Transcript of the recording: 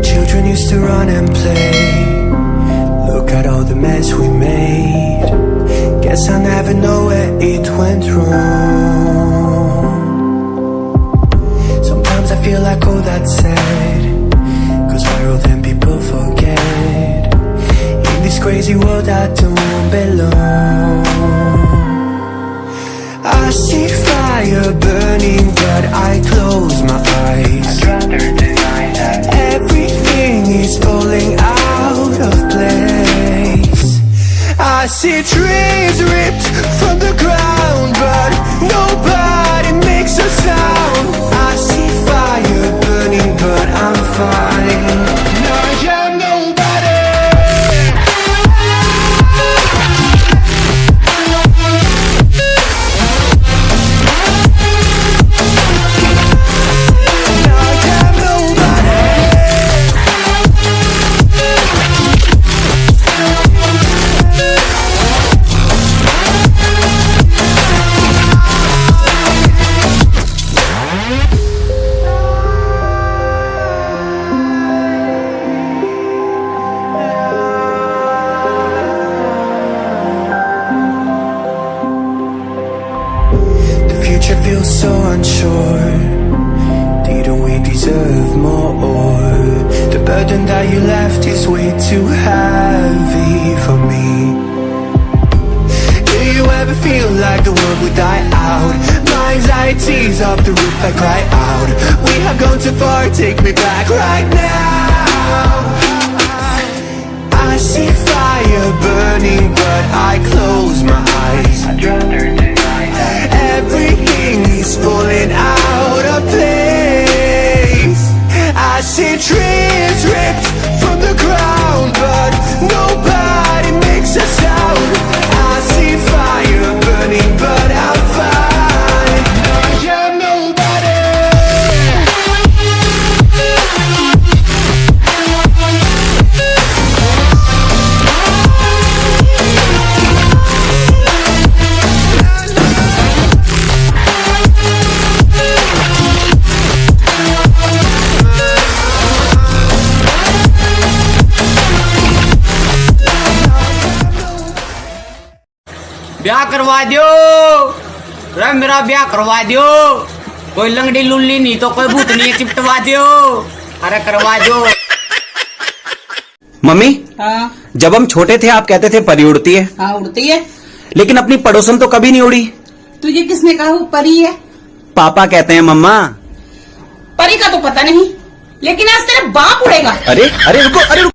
Children used to run and play. Look at all the mess we made. Guess I'll never know where it went wrong. Sometimes I feel like all that's sad, 'cause we're all them people forget. In this crazy world I don't belong. I see fire burning but I close my eyes. I'd rather deny that. Everything is falling out of place. I see trees ripped from the ground but nobody makes a sound. I see fire burning but I'm fine. No, I'm nobody. Feels so unsure. Didn't we deserve more? The burden that you left is way too heavy for me. Do you ever feel like the world would die out? My anxiety's off the roof, I cry out. We have gone too far, take me back right now. I see fire burning but I close my eyes. I'd rather deny that. Everything is falling out of place. I see trees ripped from the ground but nobody makes a sound. I see fire burning but I'm fine. I'm nobody. ब्याह करवा दो रे, मेरा ब्याह करवा दो। कोई लंगड़ी लुल्ली नहीं तो कोई भूतनी चिपटवा दो। अरे करवा दो। मम्मी, हाँ जब हम छोटे थे आप कहते थे परी उड़ती है। हाँ उड़ती है। लेकिन अपनी पड़ोसन तो कभी नहीं उड़ी। तुझे किसने कहा वो परी है? पापा कहते हैं मम्मा। परी का तो पता नहीं, लेकिन आज तेरा बाप उड़ेगा। अरे अरे रुको, अरे रुको।